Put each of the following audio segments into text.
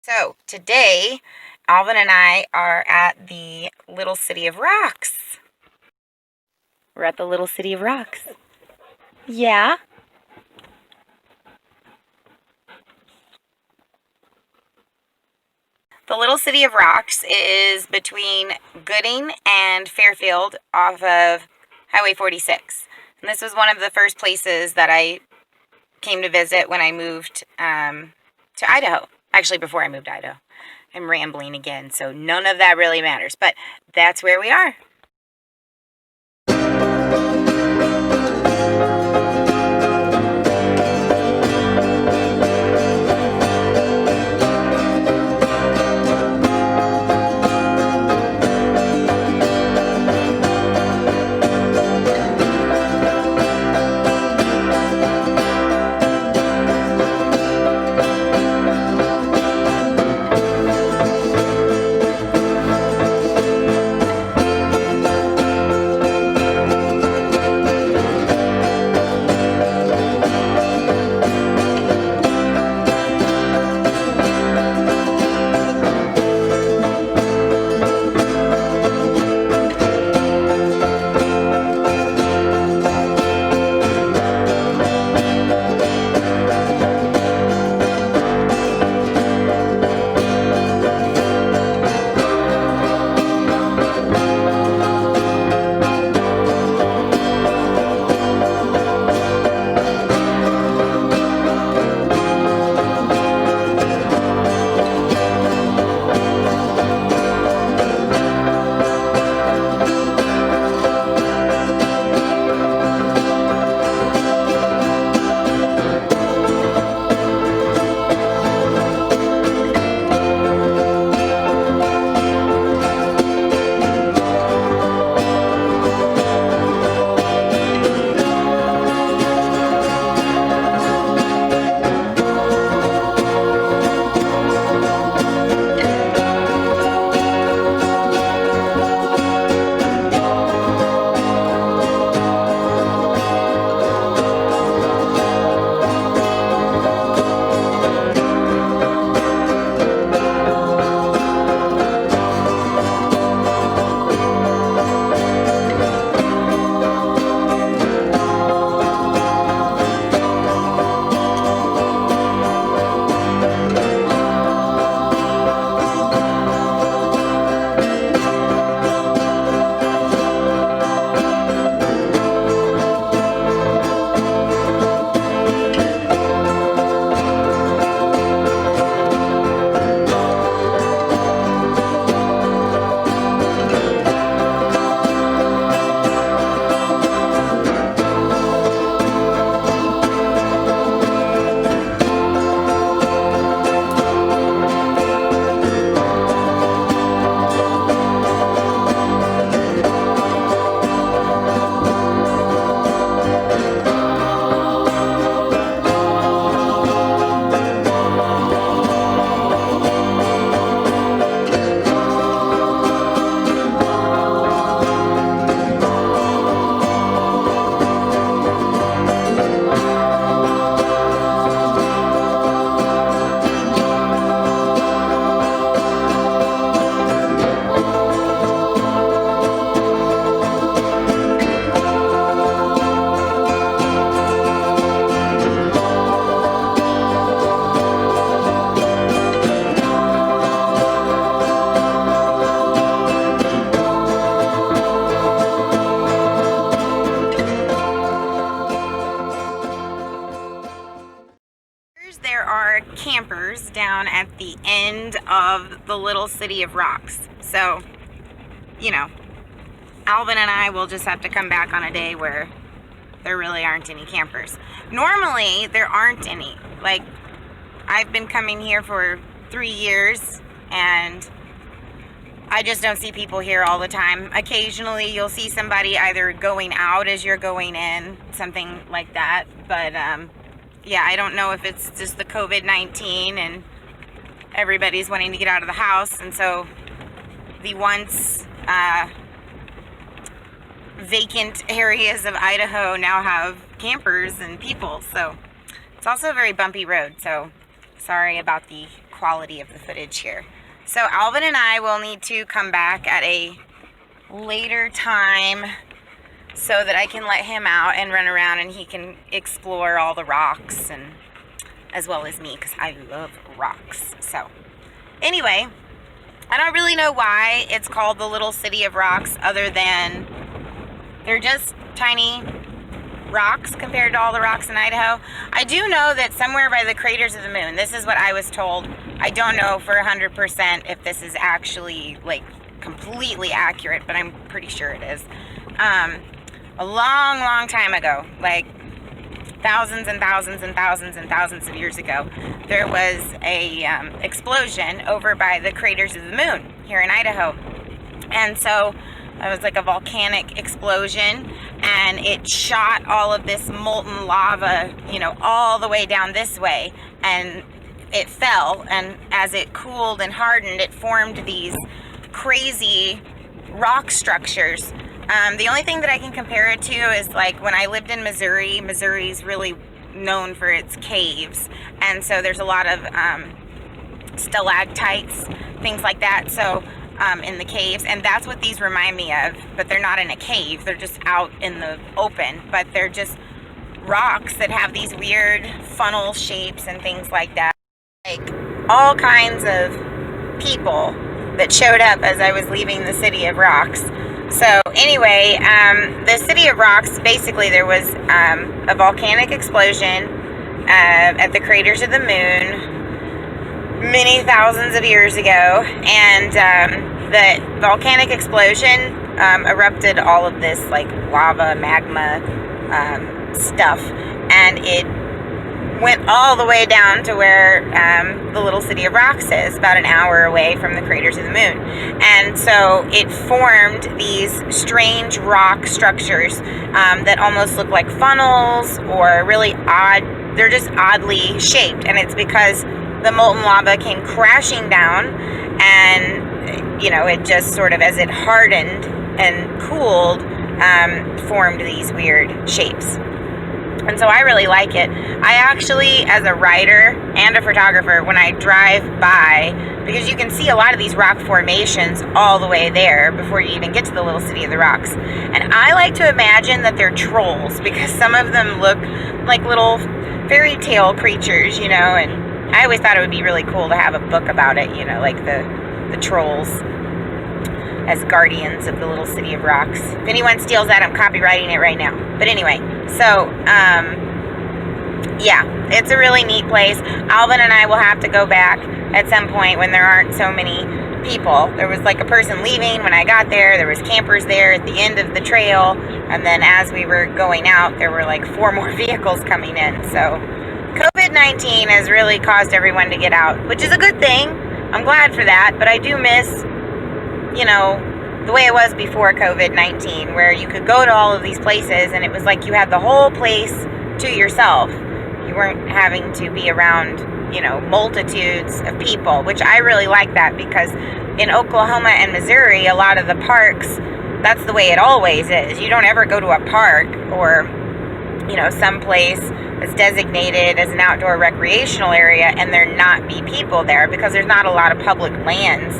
So today, Alvin and I are at the Little City of Rocks. We're at the Little City of Rocks. Yeah? The Little City of Rocks is between Gooding and Fairfield off of Highway 46. And this was one of the first places that I came to visit when I moved to Idaho. Actually, before I moved to Idaho. I'm rambling again, so none of that really matters. But that's where we are. There are campers down at the end of the Little City of Rocks. So, Alvin and I will just have to come back on a day where there really aren't any campers. Normally, there aren't any. Like, I've been coming here for 3 years, and I just don't see people here all the time. Occasionally, you'll see somebody either going out as you're going in, something like that. But, yeah, I don't know if it's just the COVID-19 and everybody's wanting to get out of the house, and so the once vacant areas of Idaho now have campers and people. So it's also a very bumpy road, so sorry about the quality of the footage here. So Alvin and I will need to come back at a later time so that I can let him out and run around and he can explore all the rocks, and as well as me, because I love rocks. So anyway, I don't really know why it's called the Little City of Rocks, other than they're just tiny rocks compared to all the rocks in Idaho. I do know that somewhere by the Craters of the Moon, this is what I was told. I don't know for 100% if this is actually like completely accurate, but I'm pretty sure it is. A long time ago, like thousands and thousands and thousands and thousands of years ago, there was a explosion over by the Craters of the Moon here in Idaho. And so it was like a volcanic explosion, and it shot all of this molten lava, you know, all the way down this way, and it fell, and as it cooled and hardened, it formed these crazy rock structures. The only thing that I can compare it to is like when I lived in Missouri. Missouri's really known for its caves, and so there's a lot of stalactites, things like that. So in the caves, and that's what these remind me of, but they're not in a cave, they're just out in the open, but they're just rocks that have these weird funnel shapes and things like that. Like all kinds of people that showed up as I was leaving the City of Rocks. So anyway, the City of Rocks, basically there was a volcanic explosion at the Craters of the Moon many thousands of years ago, and the volcanic explosion erupted all of this like lava, magma stuff, and it went all the way down to where the Little City of Rocks is, about an hour away from the Craters of the Moon. And so it formed these strange rock structures that almost look like funnels, or really odd, they're just oddly shaped, and it's because the molten lava came crashing down, and you know, it just sort of, as it hardened and cooled, formed these weird shapes. And so I really like it. I actually, as a writer and a photographer, when I drive by, because you can see a lot of these rock formations all the way there before you even get to the Little City of the Rocks. And I like to imagine that they're trolls, because some of them look like little fairy tale creatures, you know, and I always thought it would be really cool to have a book about it, you know, like the trolls as guardians of the Little City of Rocks. If anyone steals that, I'm copywriting it right now. But anyway, so, yeah, it's a really neat place. Alvin and I will have to go back at some point when there aren't so many people. There was like a person leaving when I got there. There was campers there at the end of the trail. And then as we were going out, there were like 4 more vehicles coming in. So COVID-19 has really caused everyone to get out, which is a good thing. I'm glad for that, but I do miss, you know, the way it was before COVID-19, where you could go to all of these places and it was like you had the whole place to yourself. You weren't having to be around, you know, multitudes of people, which I really like that, because in Oklahoma and Missouri, a lot of the parks, that's the way it always is. You don't ever go to a park or, you know, someplace that's designated as an outdoor recreational area and there not be people there, because there's not a lot of public lands,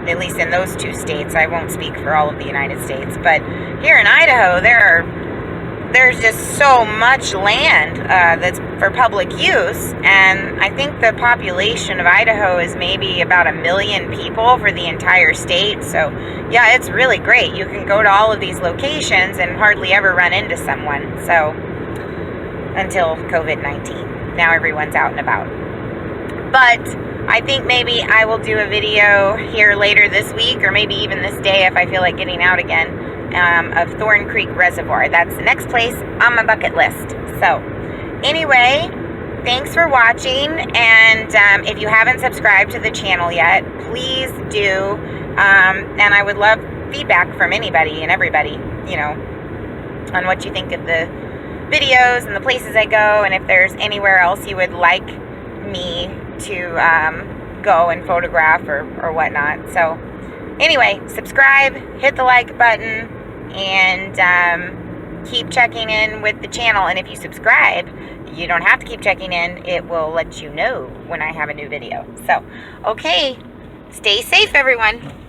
at least in those 2 states. I won't speak for all of the United States, but here in Idaho, there's just so much land that's for public use, and I think the population of Idaho is maybe about 1 million people for the entire state. So yeah, it's really great. You can go to all of these locations and hardly ever run into someone. So until COVID-19, now everyone's out and about. But I think maybe I will do a video here later this week, or maybe even this day if I feel like getting out again, of Thorn Creek Reservoir. That's the next place on my bucket list. So anyway, thanks for watching, and if you haven't subscribed to the channel yet, please do, and I would love feedback from anybody and everybody, you know, on what you think of the videos and the places I go, and if there's anywhere else you would like me to go and photograph or whatnot. So anyway, subscribe, hit the like button, and keep checking in with the channel. And if you subscribe, you don't have to keep checking in. It will let you know when I have a new video. So, okay, stay safe, everyone.